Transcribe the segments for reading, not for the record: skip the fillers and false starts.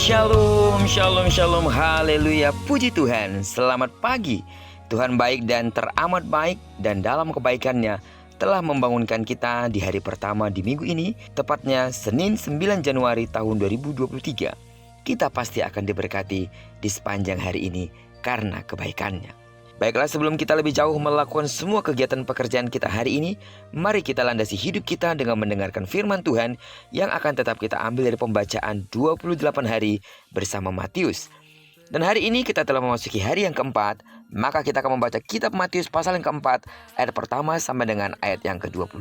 Shalom, shalom, shalom, haleluya, puji Tuhan. Selamat pagi. Tuhan baik dan teramat baik, dan dalam kebaikannya telah membangunkan kita di hari pertama di minggu ini, tepatnya Senin 9 Januari tahun 2023. Kita pasti akan diberkati di sepanjang hari ini karena kebaikannya. Baiklah, sebelum kita lebih jauh melakukan semua kegiatan pekerjaan kita hari ini, mari kita landasi hidup kita dengan mendengarkan firman Tuhan yang akan tetap kita ambil dari pembacaan 28 hari bersama Matius. Dan hari ini kita telah memasuki hari yang keempat, maka kita akan membaca kitab Matius pasal yang keempat, ayat pertama sampai dengan ayat yang ke-25.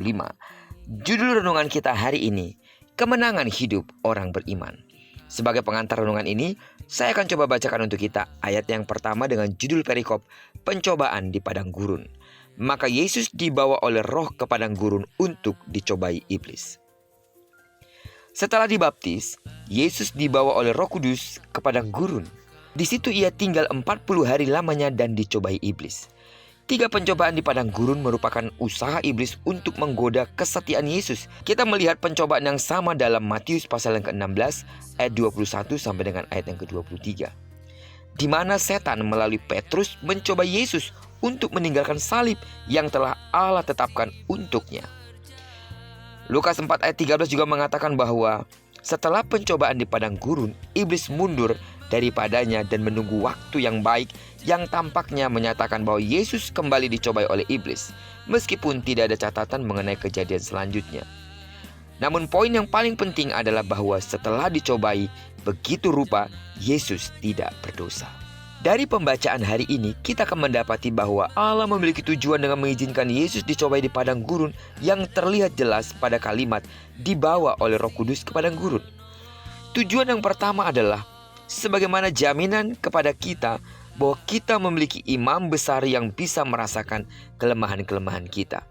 Judul renungan kita hari ini, kemenangan hidup orang beriman. Sebagai pengantar renungan ini, saya akan coba bacakan untuk kita ayat yang pertama dengan judul perikop, pencobaan di padang gurun. Maka Yesus dibawa oleh Roh ke padang gurun untuk dicobai iblis. Setelah dibaptis, Yesus dibawa oleh Roh Kudus ke padang gurun. Di situ ia tinggal 40 hari lamanya dan dicobai iblis. 3 pencobaan di padang gurun merupakan usaha iblis untuk menggoda kesetiaan Yesus. Kita melihat pencobaan yang sama dalam Matius pasal yang ke-16 ayat 21 sampai dengan ayat yang ke-23. Di mana setan melalui Petrus mencoba Yesus untuk meninggalkan salib yang telah Allah tetapkan untuknya. Lukas 4 ayat 13 juga mengatakan bahwa setelah pencobaan di padang gurun, iblis mundur daripadanya dan menunggu waktu yang baik yang tampaknya menyatakan bahwa Yesus kembali dicobai oleh iblis, meskipun tidak ada catatan mengenai kejadian selanjutnya. Namun poin yang paling penting adalah bahwa setelah dicobai, begitu rupa Yesus tidak berdosa. Dari pembacaan hari ini, kita akan mendapati bahwa Allah memiliki tujuan dengan mengizinkan Yesus dicobai di padang gurun yang terlihat jelas pada kalimat dibawa oleh Roh Kudus ke padang gurun. Tujuan yang pertama adalah sebagaimana jaminan kepada kita bahwa kita memiliki imam besar yang bisa merasakan kelemahan-kelemahan kita.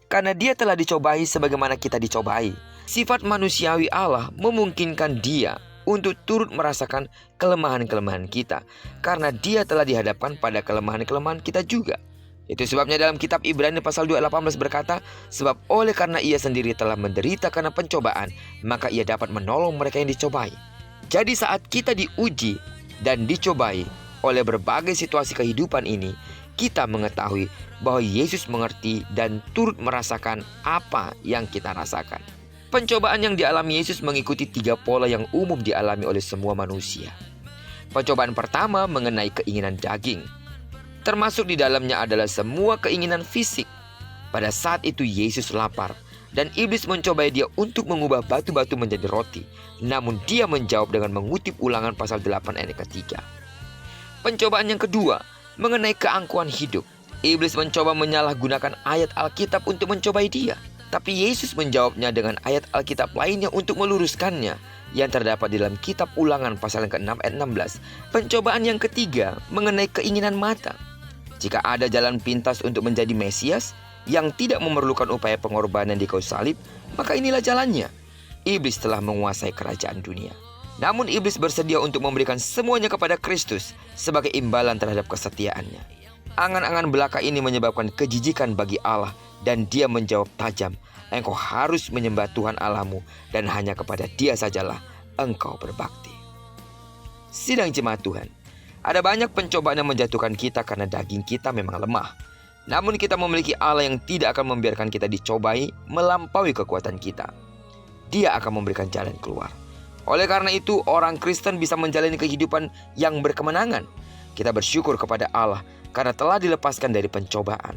Karena dia telah dicobai sebagaimana kita dicobai, sifat manusiawi Allah memungkinkan dia untuk turut merasakan kelemahan-kelemahan kita, karena dia telah dihadapkan pada kelemahan-kelemahan kita juga. Itu sebabnya dalam kitab Ibrani pasal 2:18 berkata, sebab oleh karena ia sendiri telah menderita karena pencobaan, maka ia dapat menolong mereka yang dicobai. Jadi saat kita diuji dan dicobai oleh berbagai situasi kehidupan ini, kita mengetahui bahwa Yesus mengerti dan turut merasakan apa yang kita rasakan. Pencobaan yang dialami Yesus mengikuti 3 pola yang umum dialami oleh semua manusia. Pencobaan pertama mengenai keinginan daging. Termasuk di dalamnya adalah semua keinginan fisik. Pada saat itu Yesus lapar, dan iblis mencobai dia untuk mengubah batu-batu menjadi roti. Namun dia menjawab dengan mengutip Ulangan pasal 8 ayat ketiga. Pencobaan yang kedua mengenai keangkuhan hidup. Iblis mencoba menyalahgunakan ayat Alkitab untuk mencobai dia. Tapi Yesus menjawabnya dengan ayat Alkitab lainnya untuk meluruskannya, yang terdapat di dalam kitab Ulangan pasal yang ke-6 ayat 16. Pencobaan yang ketiga mengenai keinginan mata. Jika ada jalan pintas untuk menjadi Mesias yang tidak memerlukan upaya pengorbanan di kayu salib, maka inilah jalannya. Iblis telah menguasai kerajaan dunia. Namun iblis bersedia untuk memberikan semuanya kepada Kristus sebagai imbalan terhadap kesetiaannya. Angan-angan belaka ini menyebabkan kejijikan bagi Allah, dan dia menjawab tajam, engkau harus menyembah Tuhan Allahmu, dan hanya kepada Dia sajalah engkau berbakti. Sidang jemaat Tuhan, ada banyak pencobaan yang menjatuhkan kita karena daging kita memang lemah. Namun kita memiliki Allah yang tidak akan membiarkan kita dicobai melampaui kekuatan kita. Dia akan memberikan jalan keluar. Oleh karena itu, orang Kristen bisa menjalani kehidupan yang berkemenangan. Kita bersyukur kepada Allah karena telah dilepaskan dari pencobaan.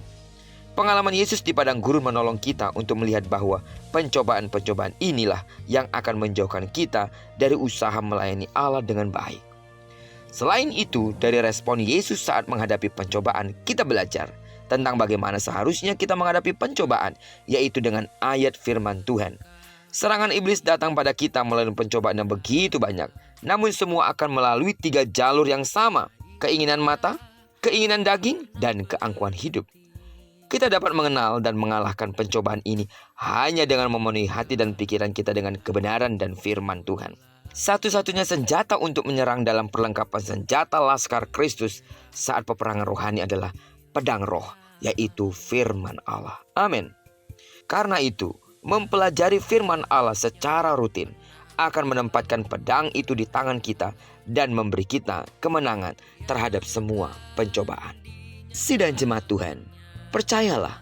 Pengalaman Yesus di padang gurun menolong kita untuk melihat bahwa pencobaan-pencobaan inilah yang akan menjauhkan kita dari usaha melayani Allah dengan baik. Selain itu, dari respon Yesus saat menghadapi pencobaan, kita belajar tentang bagaimana seharusnya kita menghadapi pencobaan, yaitu dengan ayat firman Tuhan. Serangan iblis datang pada kita melalui pencobaan yang begitu banyak, namun semua akan melalui 3 jalur yang sama: keinginan mata, keinginan daging, dan keangkuhan hidup. Kita dapat mengenal dan mengalahkan pencobaan ini hanya dengan memenuhi hati dan pikiran kita dengan kebenaran dan firman Tuhan. Satu-satunya senjata untuk menyerang dalam perlengkapan senjata Laskar Kristus saat peperangan rohani adalah pedang roh, yaitu firman Allah. Amin. Karena itu, mempelajari firman Allah secara rutin akan menempatkan pedang itu di tangan kita dan memberi kita kemenangan terhadap semua pencobaan. Sidang jemaat Tuhan, percayalah,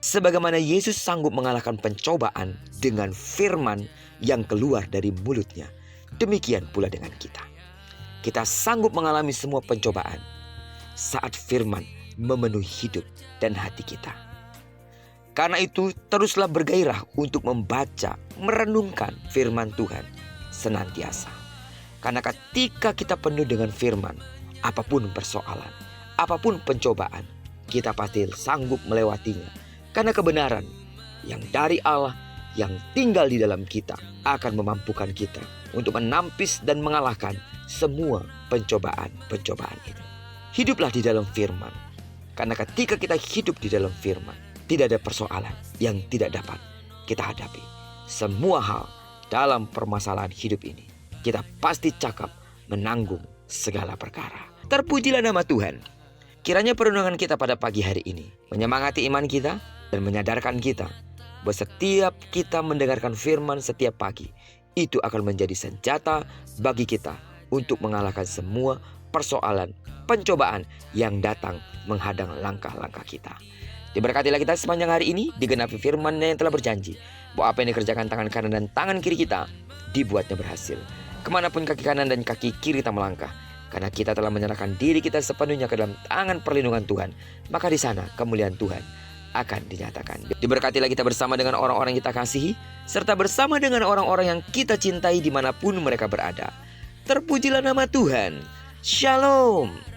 sebagaimana Yesus sanggup mengalahkan pencobaan dengan firman yang keluar dari mulutnya, demikian pula dengan kita. Kita sanggup mengalami semua pencobaan saat firman memenuhi hidup dan hati kita. Karena itu, teruslah bergairah untuk membaca, merenungkan firman Tuhan senantiasa. Karena ketika kita penuh dengan firman, apapun persoalan, apapun pencobaan, kita pasti sanggup melewatinya. Karena kebenaran yang dari Allah yang tinggal di dalam kita akan memampukan kita untuk menampis dan mengalahkan semua pencobaan-pencobaan itu. Hiduplah di dalam firman. Karena ketika kita hidup di dalam firman, tidak ada persoalan yang tidak dapat kita hadapi. Semua hal dalam permasalahan hidup ini, kita pasti cakap menanggung segala perkara. Terpujilah nama Tuhan. Kiranya perenungan kita pada pagi hari ini menyemangati iman kita dan menyadarkan kita bahwa setiap kita mendengarkan firman setiap pagi, itu akan menjadi senjata bagi kita untuk mengalahkan semua persoalan, pencobaan yang datang menghadang langkah-langkah kita. Diberkatilah kita sepanjang hari ini, digenapi firman-Nya yang telah berjanji bahwa apa yang dikerjakan tangan kanan dan tangan kiri kita dibuatnya berhasil. Kemanapun kaki kanan dan kaki kiri kita melangkah, karena kita telah menyerahkan diri kita sepenuhnya ke dalam tangan perlindungan Tuhan, maka di sana kemuliaan Tuhan akan dinyatakan. Diberkatilah kita bersama dengan orang-orang yang kita kasihi, serta bersama dengan orang-orang yang kita cintai dimanapun mereka berada. Terpujilah nama Tuhan. Shalom.